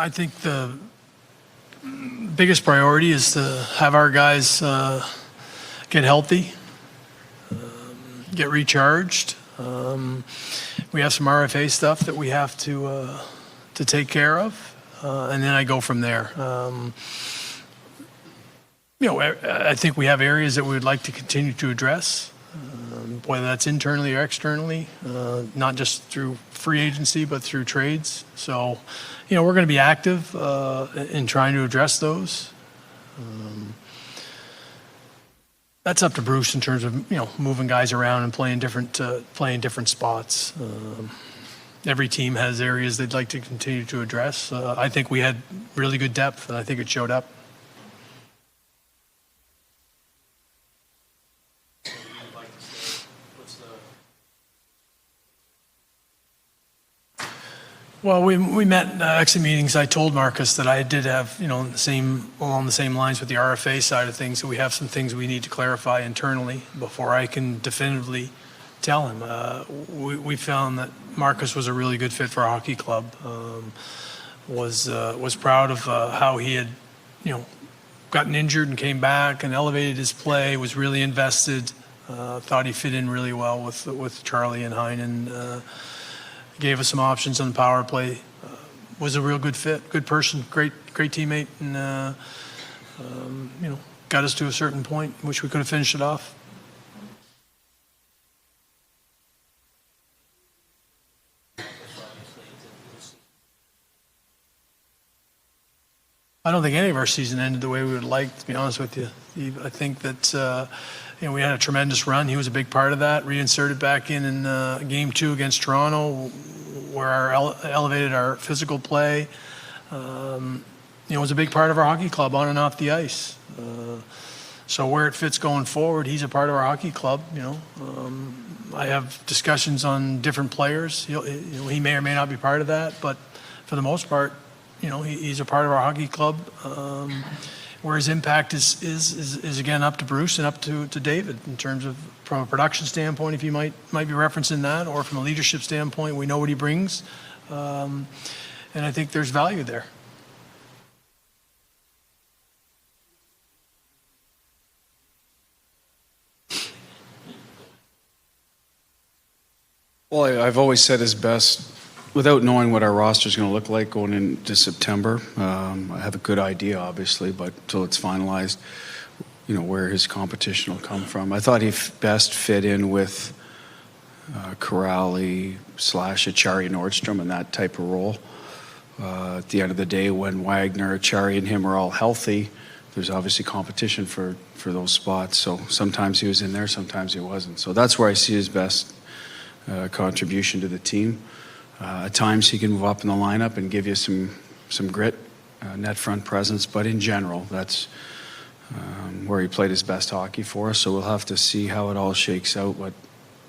I think the biggest priority is to have our guys get healthy, get recharged. We have some RFA stuff that we have to take care of, and then I go from there. I think we have areas that we would like to continue to address, whether that's internally or externally, not just through free agency, but through trades. So, we're going to be active in trying to address those. That's up to Bruce in terms of, moving guys around and playing different spots. Every team has areas they'd like to continue to address. I think we had really good depth, and I think it showed up. Well, we met exit meetings. I told Marcus that I did have, along the same lines with the RFA side of things, that we have some things we need to clarify internally before I can definitively tell him. We found that Marcus was a really good fit for our hockey club. Was proud of how he had, gotten injured and came back and elevated his play. Was really invested. Thought he fit in really well with Charlie and Heinen. Gave us some options on the power play. Was a real good fit, good person, great teammate, and got us to a certain point. Wish we could have finished it off. I don't think any of our season ended the way we would like, to be honest with you. I think that we had a tremendous run. He was a big part of that. Reinserted back in Game 2 against Toronto, where elevated our physical play. Was a big part of our hockey club on and off the ice. So where it fits going forward, he's a part of our hockey club. I have discussions on different players. He may or may not be part of that, but for the most part, he's a part of our hockey club. Where his impact is again up to Bruce and up to David in terms of, from a production standpoint, if you might be referencing that, or from a leadership standpoint, we know what he brings, and I think there's value there. Well, I've always said his best. Without knowing what our roster is going to look like going into September, I have a good idea, obviously, but until it's finalized, where his competition will come from. I thought he best fit in with Corrali / Achari Nordstrom in that type of role. At the end of the day, when Wagner, Achari, and him are all healthy, there's obviously competition for those spots. So sometimes he was in there, sometimes he wasn't. So that's where I see his best contribution to the team. At times he can move up in the lineup and give you some grit, net front presence, but in general, that's where he played his best hockey for us. So we'll have to see how it all shakes out. But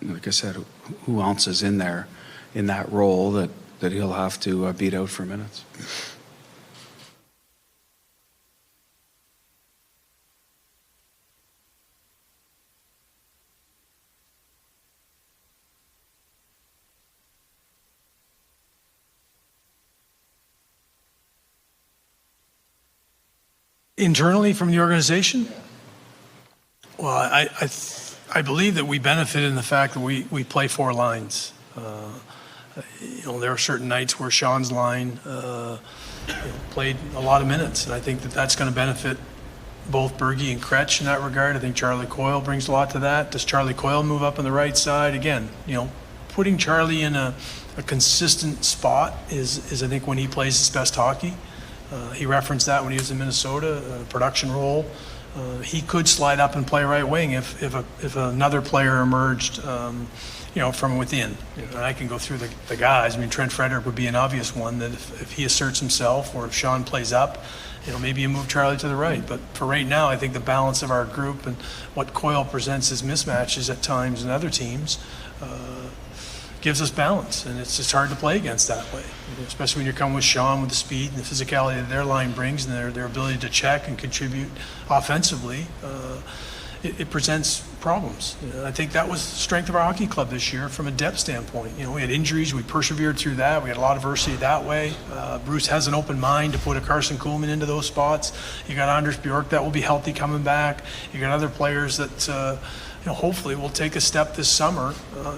like I said, who else is in there in that role that he'll have to beat out for minutes. Internally from the organization? Well, I believe that we benefit in the fact that we play four lines. There are certain nights where Sean's line played a lot of minutes, and I think that that's going to benefit both Bergie and Kretsch in that regard. I think Charlie Coyle brings a lot to that. Does Charlie Coyle move up on the right side? Again, putting Charlie in a consistent spot is I think when he plays his best hockey. He referenced that when he was in Minnesota, production role. He could slide up and play right wing if another player emerged, from within. And I can go through the guys. I mean, Trent Frederick would be an obvious one that if he asserts himself, or if Sean plays up, maybe you move Charlie to the right. But for right now, I think the balance of our group and what Coyle presents as mismatches at times in other teams gives us balance, and it's just hard to play against that way, especially when you're coming with Sean with the speed and the physicality that their line brings, and their ability to check and contribute offensively. It presents problems. I think that was the strength of our hockey club this year from a depth standpoint. We had injuries, we persevered through that, we had a lot of adversity that way. Bruce has an open mind to put a Carson Kuhlman into those spots. You got Anders Bjork that will be healthy coming back. You got other players that hopefully will take a step this summer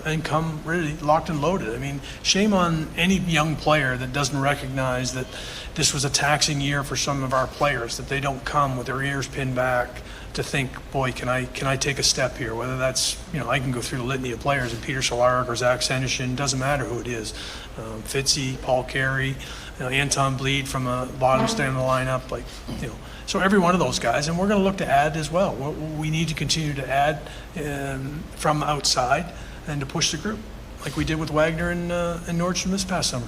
and come really locked and loaded. I mean, shame on any young player that doesn't recognize that this was a taxing year for some of our players, that they don't come with their ears pinned back to think, boy, can I take a step here? Whether that's, I can go through the litany of players, and Peter Cehlarik or Zach Senyshyn, doesn't matter who it is. Fitzy, Paul Carey, Anton Bleed from a bottom stand of the lineup, so every one of those guys, and we're going to look to add as well. We need to continue to add from outside and to push the group, like we did with Wagner and Nordstrom this past summer.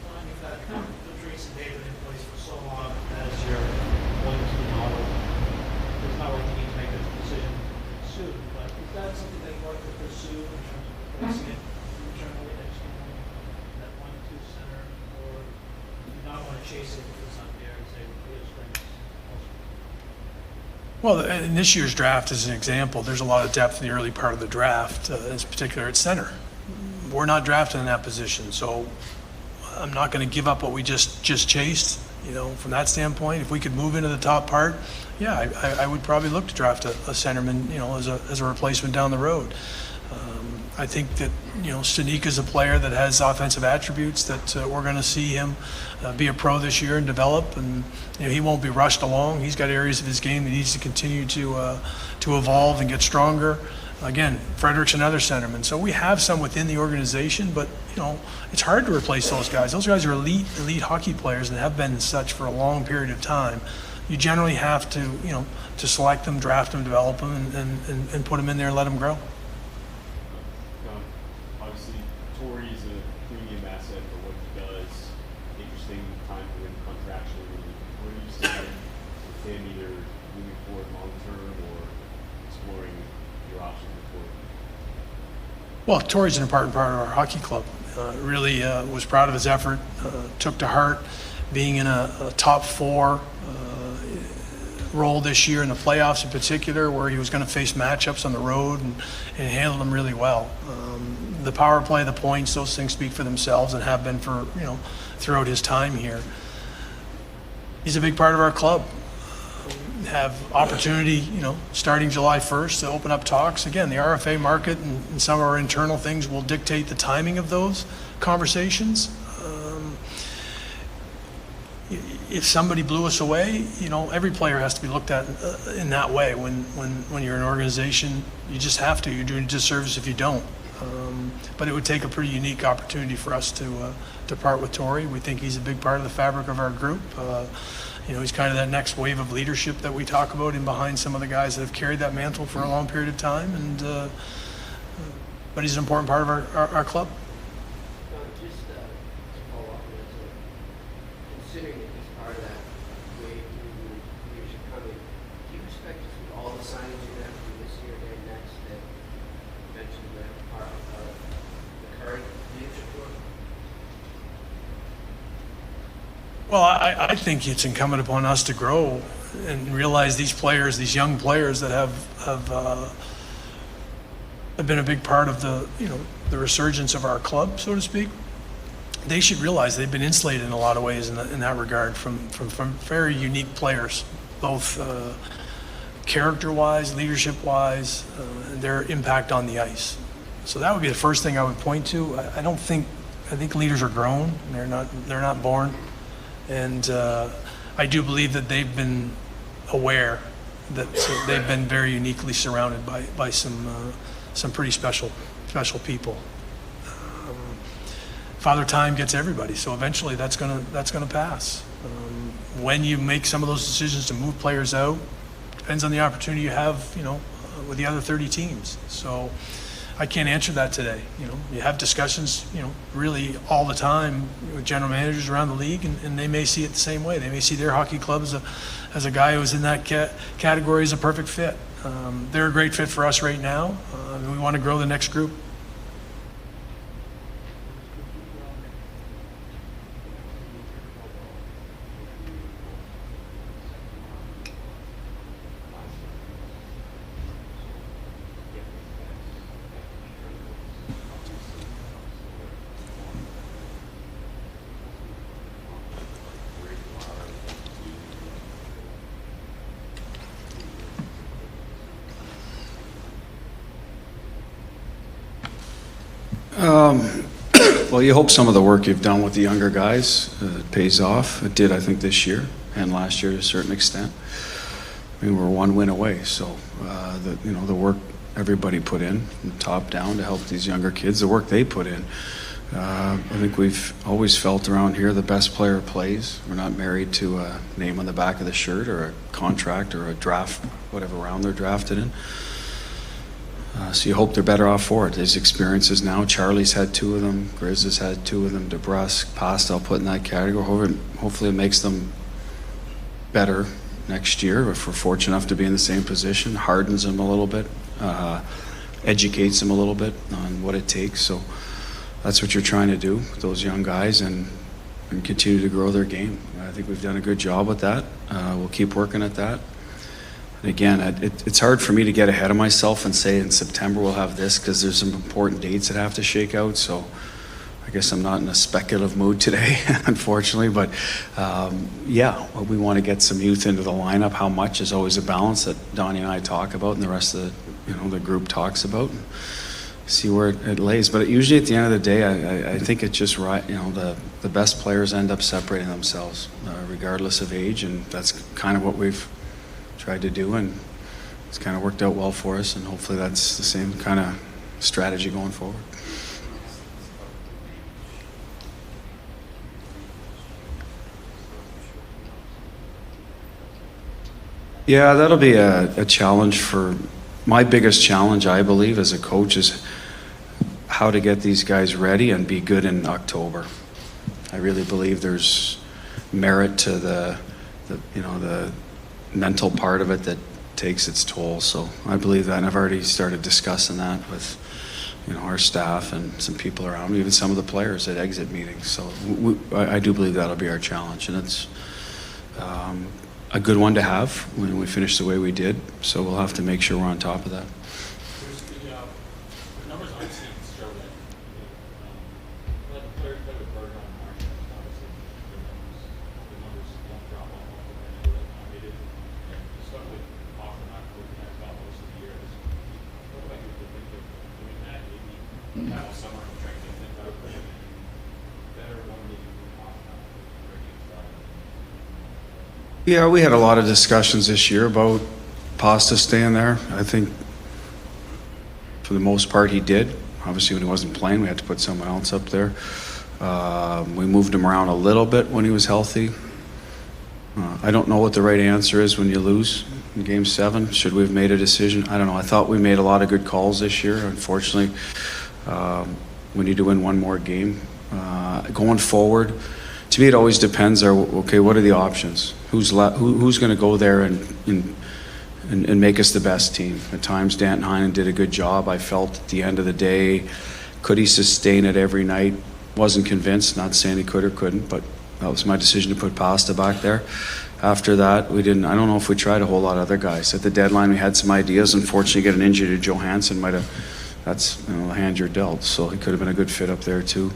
Well, you've got Patrice and David in place for so long as your 1-2 model. It's not like you need to make a decision soon, but is that something that you want to pursue in terms of replacing it internally next year? That 1-2 center, or do you not want to chase it because it's not there and say, we have strengths elsewhere? Well, in this year's draft, as an example, there's a lot of depth in the early part of the draft, in particular at center. We're not drafted in that position, so I'm not going to give up what we just chased. From that standpoint, if we could move into the top part, yeah, I would probably look to draft a centerman, as a replacement down the road. I think that, Stanika is a player that has offensive attributes that we're going to see him be a pro this year and develop, and he won't be rushed along. He's got areas of his game that needs to continue to evolve and get stronger. Again, Frederick's another centerman. So we have some within the organization, but, it's hard to replace those guys. Those guys are elite hockey players and have been such for a long period of time. You generally have to, to select them, draft them, develop them, and put them in there and let them grow. Obviously, Torey is a premium asset for what he does. Interesting time for him contractually. Where do you stand with him, either moving forward long term or exploring your options with Torey? Well, Torey's an important part of our hockey club. Really was proud of his effort, took to heart being in a top 4 role this year in the playoffs in particular, where he was going to face matchups on the road and handled them really well. The power play, the points, those things speak for themselves and have been for, throughout his time here. He's a big part of our club. Have opportunity, starting July 1st to open up talks. Again, the RFA market and some of our internal things will dictate the timing of those conversations. If somebody blew us away, every player has to be looked at in that way. When you're an organization, you just have to. You're doing a disservice if you don't. But it would take a pretty unique opportunity for us to part with Torey. We think he's a big part of the fabric of our group. He's kind of that next wave of leadership that we talk about in behind some of the guys that have carried that mantle for a long period of time. But he's an important part of our club. Just to follow up on that, so considering that he's part of that wave through leadership coming, do you expect to see all the signings you're going to have to do this year and next that eventually going to be part of the current leadership board? Well, I think it's incumbent upon us to grow and realize these players, these young players that have been a big part of the resurgence of our club, so to speak. They should realize they've been insulated in a lot of ways in that regard from very unique players, both character-wise, leadership-wise, and their impact on the ice. So that would be the first thing I would point to. I think leaders are grown. They're not born. And I do believe that they've been aware that they've been very uniquely surrounded by some pretty special people. Father Time gets everybody, so eventually that's gonna pass. When you make some of those decisions to move players out, depends on the opportunity you have, with the other 30 teams. So I can't answer that today. You have discussions, really all the time with general managers around the league, and they may see it the same way. They may see their hockey club as a guy who's in that category as a perfect fit. They're a great fit for us right now, and we want to grow the next group. Well, you hope some of the work you've done with the younger guys pays off. It did, I think, this year and last year to a certain extent. I mean, we're one win away, so the work everybody put in, from top down, to help these younger kids, the work they put in. I think we've always felt around here the best player plays. We're not married to a name on the back of the shirt or a contract or a draft, whatever round they're drafted in. So you hope they're better off for it. His experiences now, Charlie's had 2 of them, Grizz has had 2 of them, DeBrusque, Pasta, I'll put in that category. Hopefully it makes them better next year if we're fortunate enough to be in the same position, hardens them a little bit, educates them a little bit on what it takes. So that's what you're trying to do with those young guys and continue to grow their game. I think we've done a good job with that. We'll keep working at that. And again, it's hard for me to get ahead of myself and say in September we'll have this, because there's some important dates that have to shake out. So I guess I'm not in a speculative mood today, unfortunately. But we want to get some youth into the lineup. How much is always a balance that Donnie and I talk about, and the rest of the group talks about, and see where it lays. But usually at the end of the day, I think it's just right. The best players end up separating themselves, regardless of age, and that's kind of what we've tried to do, and it's kind of worked out well for us, and hopefully that's the same kind of strategy going forward. Yeah, that'll be a challenge for my biggest challenge, I believe, as a coach, is how to get these guys ready and be good in October. I really believe there's merit to the mental part of it that takes its toll. So I believe that, and I've already started discussing that with our staff and some people around, even some of the players at exit meetings. So I do believe that'll be our challenge, and it's a good one to have when we finish the way we did. So we'll have to make sure we're on top of that. The numbers I've seen show that let the players play with burden on March. Obviously, the numbers don't drop off the way they did. To start with, often not looking at about most of the year. It looked like you could think of doing that maybe that summer. I'm trying to think about it. Better one maybe off now. Yeah, we had a lot of discussions this year about Pasta staying there. I think for the most part he did. Obviously when he wasn't playing, we had to put someone else up there. We moved him around a little bit when he was healthy. I don't know what the right answer is when you lose in Game 7. Should we have made a decision? I don't know. I thought we made a lot of good calls this year. Unfortunately, we need to win one more game. Going forward, to me it always depends. What are the options? Who's going to go there and make us the best team? At times Danton Heinen did a good job. I felt at the end of the day, could he sustain it every night? Wasn't convinced. Not saying he could or couldn't, but that was my decision to put Pasta back there. After that, we didn't. I don't know if we tried a whole lot of other guys. At the deadline, we had some ideas. Unfortunately, get an injury to Johansson might have. That's the hand you're dealt. So he could have been a good fit up there too.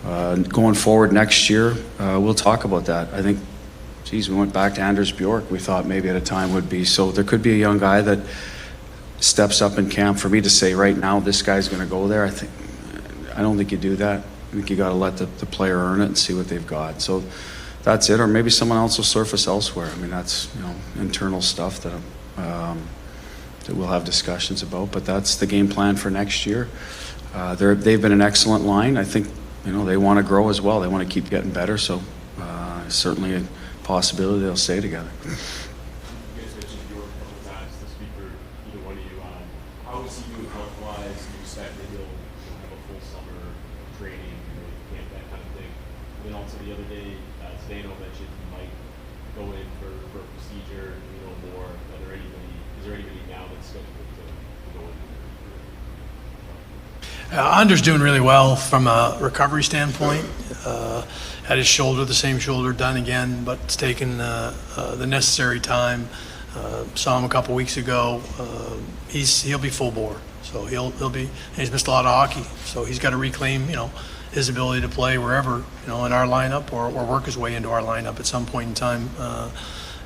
Going forward next year, we'll talk about that. I think, we went back to Anders Bjork. We thought maybe at a time would be. So there could be a young guy that steps up in camp. For me to say right now, this guy's going to go there, I don't think you do that. I think you got to let the player earn it and see what they've got. So that's it. Or maybe someone else will surface elsewhere. I mean, that's internal stuff that we'll have discussions about. But that's the game plan for next year. They've been an excellent line. I think they want to grow as well. They want to keep getting better. So certainly a possibility they'll stay together. You guys mentioned Bjork a couple times. To speak for either one of you, how is he doing health-wise? Do you expect that he'll have a full summer of training, camp, that kind of thing? And then also the other day, Zdeno mentioned he might go in for a procedure, more. Is there anybody now that's scheduled to go in? Anders doing really well from a recovery standpoint. Had his shoulder, the same shoulder, done again, but it's taken the necessary time. Saw him a couple weeks ago. He'll be full bore, so he'll be. And he's missed a lot of hockey, so he's got to reclaim, his ability to play wherever, in our lineup, or work his way into our lineup at some point in time,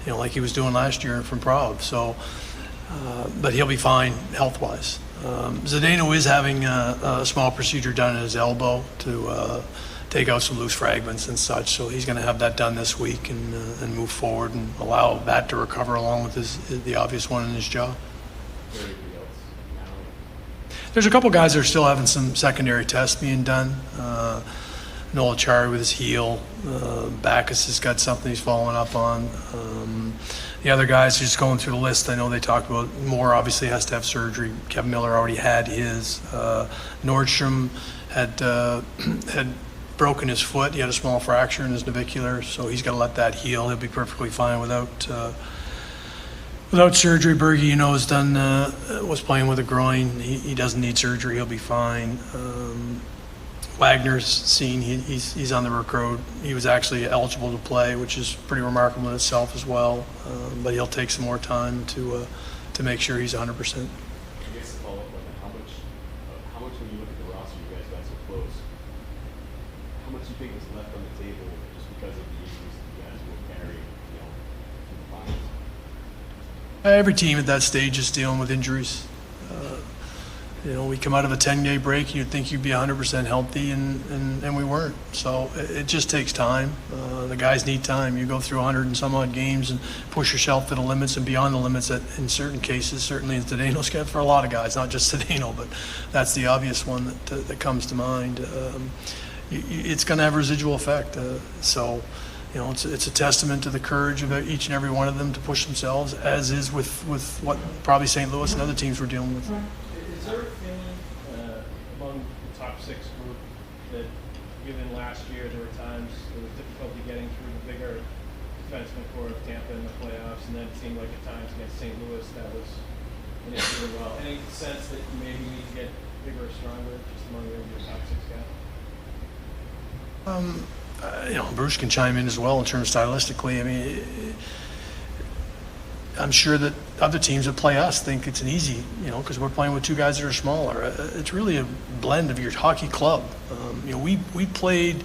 like he was doing last year from Proud. So but he'll be fine health-wise. Zdeno is having a small procedure done at his elbow to take out some loose fragments and such, so he's going to have that done this week and move forward and allow that to recover along with the obvious one in his jaw. There's a couple guys that are still having some secondary tests being done. Nolan with his heel. Backus has got something he's following up on. The other guys, just going through the list, I know they talked about Moore obviously has to have surgery. Kevin Miller already had his. Nordstrom had broken his foot. He had a small fracture in his navicular, so he's got to let that heal. He'll be perfectly fine without surgery. Berge, was playing with a groin. He doesn't need surgery. He'll be fine. Wagner's seen, he's on the road. He was actually eligible to play, which is pretty remarkable in itself as well. But he'll take some more time to make sure he's 100%. I guess to follow up on that, how much when you look at the roster, you guys got so close, how much do you think was left on the table just because of the issues that you guys will carry, to the finals? Every team at that stage is dealing with injuries. We come out of a 10-day break, you'd think you'd be 100% healthy, and we weren't. So it just takes time. The guys need time. You go through 100 and some odd games and push yourself to the limits and beyond the limits that in certain cases, certainly in Zdeno's case, for a lot of guys, not just Zdeno, but that's the obvious one that comes to mind. It's going to have a residual effect. It's a testament to the courage of each and every one of them to push themselves, as is with what probably St. Louis and other teams were dealing with. Is there a feeling among the top six group that, given last year, there were times there was difficulty getting through the bigger defenseman core of Tampa in the playoffs, and then it seemed like at times against St. Louis that was an issue as well? Any sense that you maybe need to get bigger or stronger just among your top six guys? Bruce can chime in as well in terms stylistically. I mean, I'm sure that other teams that play us think it's an easy, because we're playing with two guys that are smaller. It's really a blend of your hockey club. We played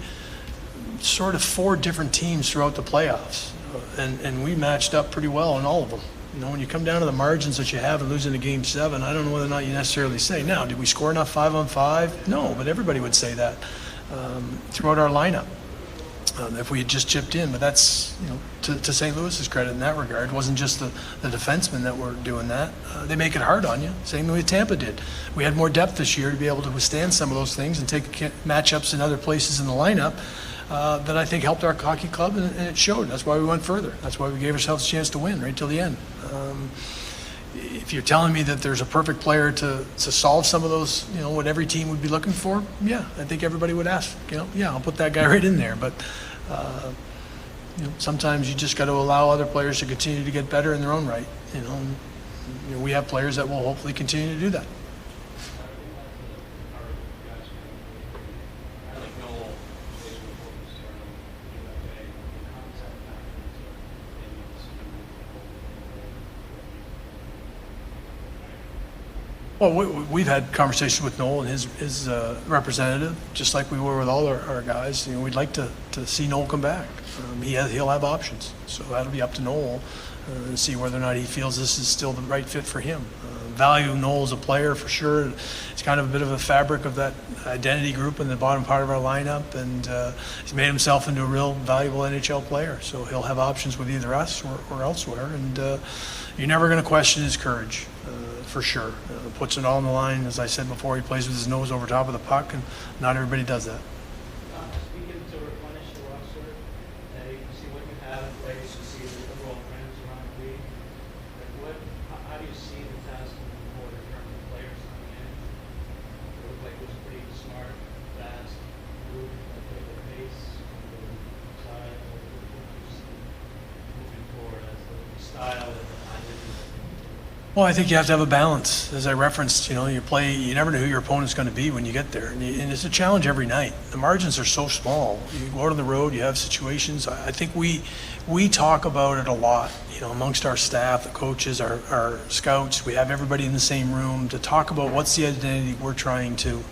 sort of 4 different teams throughout the playoffs, and we matched up pretty well in all of them. When you come down to the margins that you have and losing a Game 7, I don't know whether or not you necessarily say, now, did we score enough 5-on-5? No, but everybody would say that throughout our lineup. If we had just chipped in, but that's to St. Louis's credit in that regard. It wasn't just the defensemen that were doing that. They make it hard on you, same way Tampa did. We had more depth this year to be able to withstand some of those things and take matchups in other places in the lineup that I think helped our hockey club, and it showed. That's why we went further. That's why we gave ourselves a chance to win right till the end. If you're telling me that there's a perfect player to solve some of those, what every team would be looking for, yeah, I think everybody would ask, yeah, I'll put that guy right in there. But, sometimes you just got to allow other players to continue to get better in their own right. We have players that will hopefully continue to do that. Well, we've had conversations with Noel and his representative, just like we were with all our guys. We'd like to see Noel come back. He'll have options, so that'll be up to Noel and see whether or not he feels this is still the right fit for him. Value Noel as a player for sure. It's kind of a bit of a fabric of that identity group in the bottom part of our lineup, and he's made himself into a real valuable NHL player. So he'll have options with either us or elsewhere, and you're never going to question his courage. For sure. Puts it all on the line. As I said before, he plays with his nose over top of the puck, and not everybody does that. Speaking to replenish the roster, you see what you have in place, you see the overall trends around the league. How do you see the task moving forward in terms of players coming in? It looked like it was pretty smart, fast, moving at the pace, the side, what do you see moving forward as the style and the identity? Well, I think you have to have a balance. As I referenced, you never know who your opponent's going to be when you get there. And it's a challenge every night. The margins are so small. You go out on the road, you have situations. I think we talk about it a lot, amongst our staff, the coaches, our scouts. We have everybody in the same room to talk about what's the identity we're trying to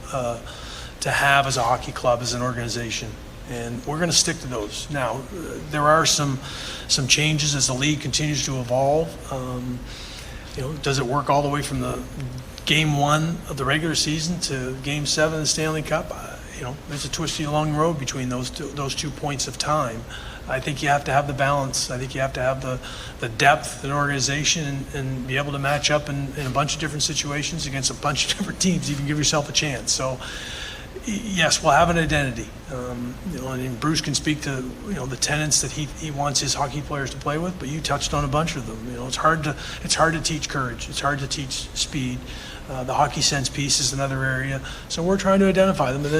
have as a hockey club, as an organization. And we're going to stick to those. Now, there are some changes as the league continues to evolve. Does it work all the way from the game 1 of the regular season to game 7 of the Stanley Cup? There's a twisty long road between those two points of time. I think you have to have the balance. I think you have to have the depth in an organization and be able to match up in a bunch of different situations against a bunch of different teams, even give yourself a chance. So, yes, we'll have an identity. And Bruce can speak to the tenets that he wants his hockey players to play with. But you touched on a bunch of them. It's hard to teach courage. It's hard to teach speed. The hockey sense piece is another area. So we're trying to identify them. But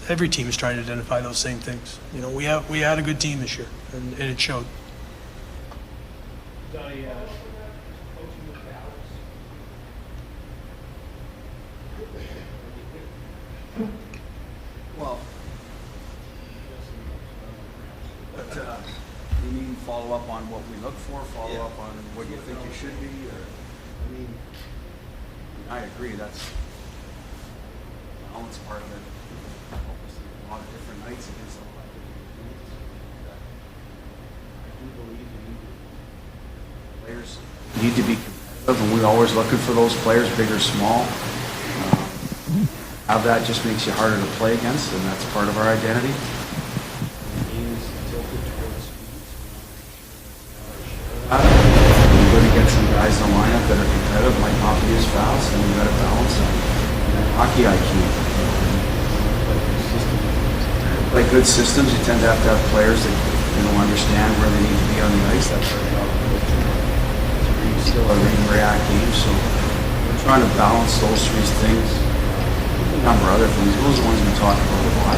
every team is trying to identify those same things. We had a good team this year, and it showed. Donnie, Well, but, you mean follow up on what we look for, follow up on what you think you should be, or, I agree, that's the balance part of it. Obviously, a lot of different nights against a lot of different teams. I do believe players need to be competitive, and we're always looking for those players, big or small. Have that just makes you harder to play against, and that's part of our identity. We're going to get some guys in the lineup that are competitive, might not be as fast, and we've got to balance them. Hockey IQ. Like good systems, you tend to have players that understand where they need to be on the ice. That's where they are. It's still a read and react game, so we're trying to balance those three things. A number of other things. Those are the ones we talk about a lot.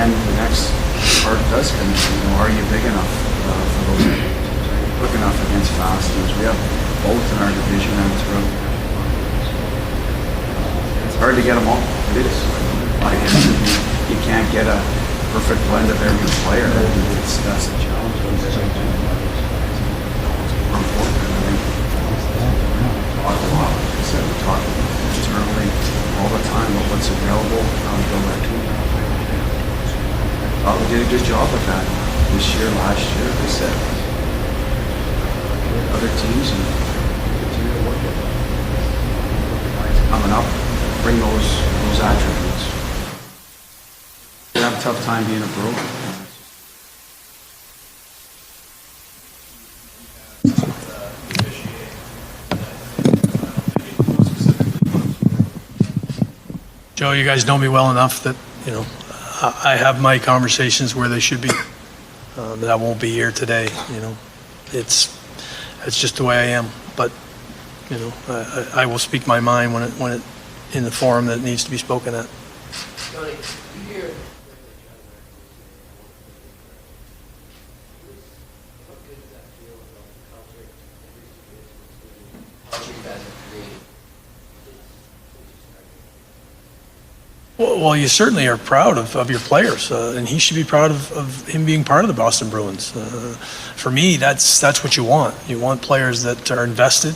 And the next part does come in. Are you big enough for those games? Are you quick enough against fast teams? We have both in our division and throughout. It's hard to get them all. It is. You can't get a perfect blend of every player. That's the challenge. It's more important. I think we talk a lot. Like I said, we talk internally all the time about what's available, how to build our team. We did a good job with that this year, last year, like I said. Other teams and continue to work with them. Coming up, bring those attributes. We have a tough time being a Bro. Joe, you guys know me well enough that, I have my conversations where they should be. That won't be here today, It's just the way I am. But, I will speak my mind when it in the forum that it needs to be spoken at. Johnny, you hear how good does that feel about the culture you guys have created? Well, you certainly are proud of your players, and he should be proud of him being part of the Boston Bruins. For me, that's what you want. You want players that are invested,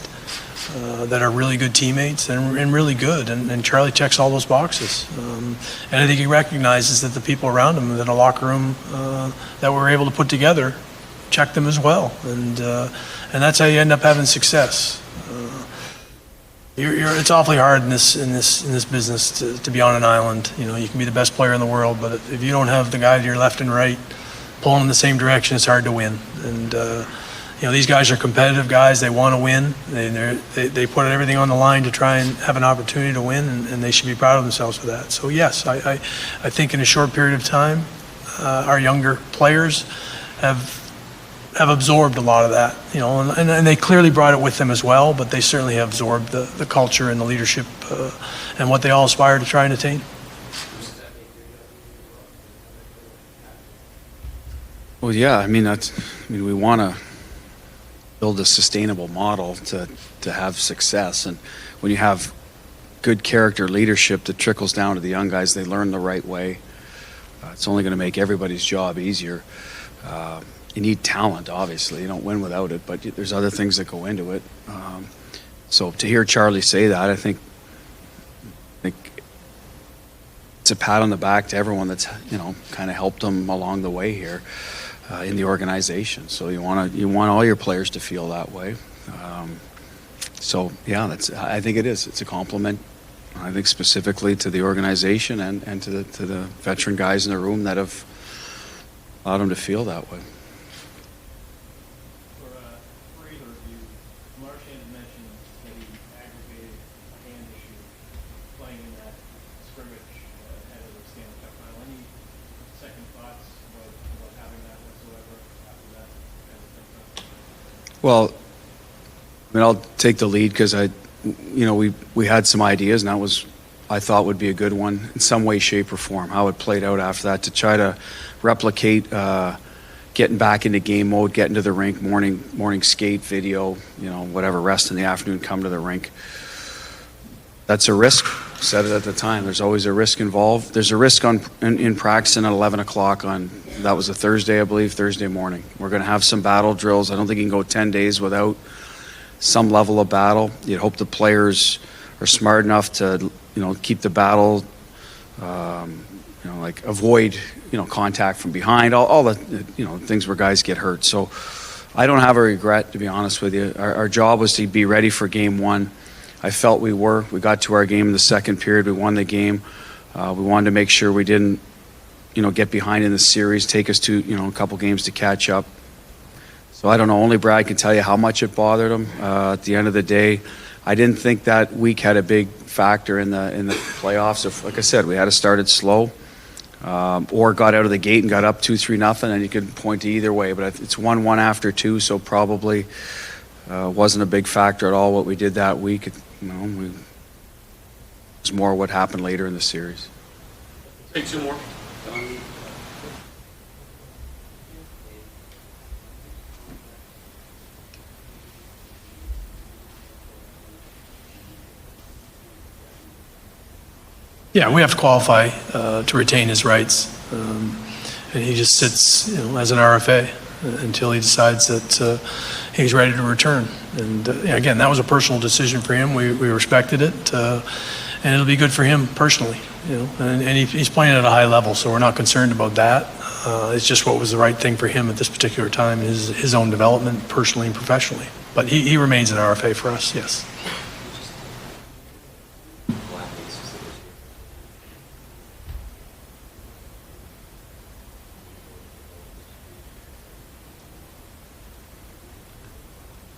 that are really good teammates and really good, and Charlie checks all those boxes. And I think he recognizes that the people around him in the locker room that we're able to put together check them as well, and that's how you end up having success. It's awfully hard in this business to be on an island. You can be the best player in the world, but if you don't have the guy to your left and right pulling in the same direction, it's hard to win. And these guys are competitive guys. They want to win. They put everything on the line to try and have an opportunity to win, and they should be proud of themselves for that. So yes, I think in a short period of time, our younger players have absorbed a lot of that, and they clearly brought it with them as well, but they certainly have absorbed the culture and the leadership and what they all aspire to try and attain. Well, yeah, we want to build a sustainable model to have success, and when you have good character leadership that trickles down to the young guys, they learn the right way. It's only going to make everybody's job easier. You need talent, obviously. You don't win without it, but there's other things that go into it. So to hear Charlie say that, I think it's a pat on the back to everyone that's kind of helped them along the way here in the organization. So you want all your players to feel that way. So, yeah, I think it is. It's a compliment, I think, specifically to the organization and to the veteran guys in the room that have allowed him to feel that way. For either of you, Marchand mentioned that he aggravated a hand issue playing in that scrimmage ahead of the Stanley Cup final. Any second thoughts about having that whatsoever after that kind of thing? Well, I mean, I'll take the lead because we had some ideas, and that was, I thought, would be a good one in some way, shape, or form. How it played out after that to try to replicate getting back into game mode, getting to the rink, morning skate, video, whatever, rest in the afternoon, come to the rink. That's a risk. Said it at the time. There's always a risk involved. There's a risk in practicing at 11 o'clock that was a Thursday, I believe, Thursday morning. We're going to have some battle drills. I don't think you can go 10 days without some level of battle. You'd hope the players are smart enough to, keep the battle, like avoid, contact from behind, all the, things where guys get hurt. So I don't have a regret, to be honest with you. Our job was to be ready for game one. I felt we were. We got to our game in the second period. We won the game. We wanted to make sure we didn't, get behind in the series, take us to, a couple games to catch up. So I don't know. Only Brad can tell you how much it bothered him. At the end of the day, I didn't think that week had a big factor in the playoffs. If, like I said, we had to start it slow, or got out of the gate and got up 2-3-0, and you could point to either way. But it's 1-1 after two, so probably wasn't a big factor at all what we did that week. It was more what happened later in the series. Take two more. Yeah, we have to qualify to retain his rights. And he just sits, as an RFA until he decides that he's ready to return. And again, that was a personal decision for him. We respected it, and it'll be good for him personally. And he's playing at a high level, so we're not concerned about that. It's just what was the right thing for him at this particular time, his own development, personally and professionally. But he remains an RFA for us, yes.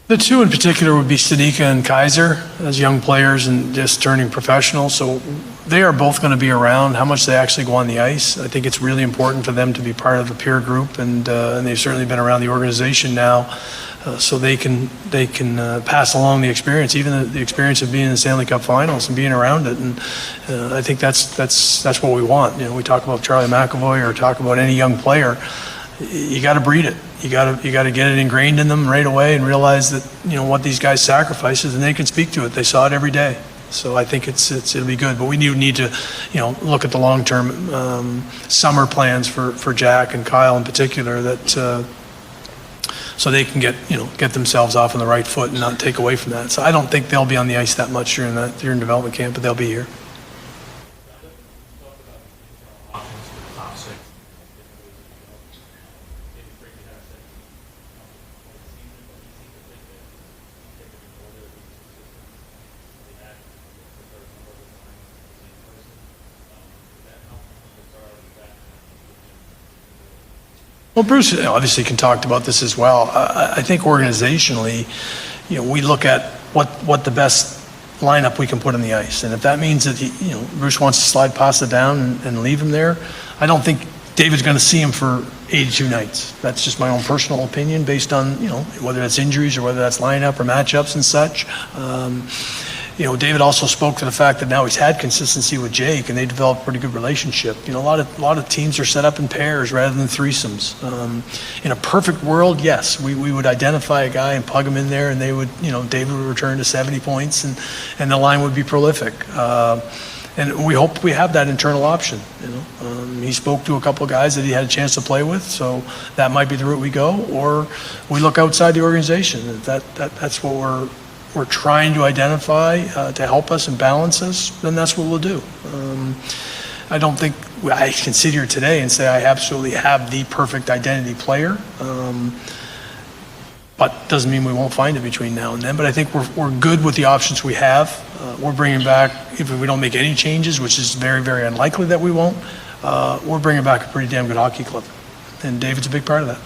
The two in particular would be Stanika and Kaiser as young players and just turning professional. So they are both going to be around. How much they actually go on the ice, I think it's really important for them to be part of the peer group, and they've certainly been around the organization now, so they can pass along the experience, even the experience of being in the Stanley Cup Finals and being around it. And I think that's what we want. We talk about Charlie McAvoy or talk about any young player. You got to breed it. You got to get it ingrained in them right away and realize that what these guys sacrifices, and they can speak to it. They saw it every day. So I think it'll be good. But we need to look at the long-term summer plans for Jack and Kyle in particular, that so they can get themselves off on the right foot and not take away from that. So I don't think they'll be on the ice that much during development camp, but they'll be here. Well, Bruce obviously can talk about this as well. I think organizationally, we look at what the best lineup we can put on the ice, and if that means that Bruce wants to slide Pasta down and leave him there, I don't think David's going to see him for 82 nights. That's just my own personal opinion, based on whether that's injuries or whether that's lineup or matchups and such. David also spoke to the fact that now he's had consistency with Jake, and they developed a pretty good relationship. A lot of teams are set up in pairs rather than threesomes. In a perfect world, yes, we would identify a guy and plug him in there, and they would, David would return to 70 points, and the line would be prolific. And we hope we have that internal option. He spoke to a couple of guys that he had a chance to play with, so that might be the route we go, or we look outside the organization. That's what we're trying to identify to help us and balance us, then that's what we'll do. I don't think I can sit here today and say I absolutely have the perfect identity player. but doesn't mean we won't find it between now and then. But I think we're good with the options we have. We're bringing back, if we don't make any changes, which is very, very unlikely that we won't, we're bringing back a pretty damn good hockey club. And David's a big part of that.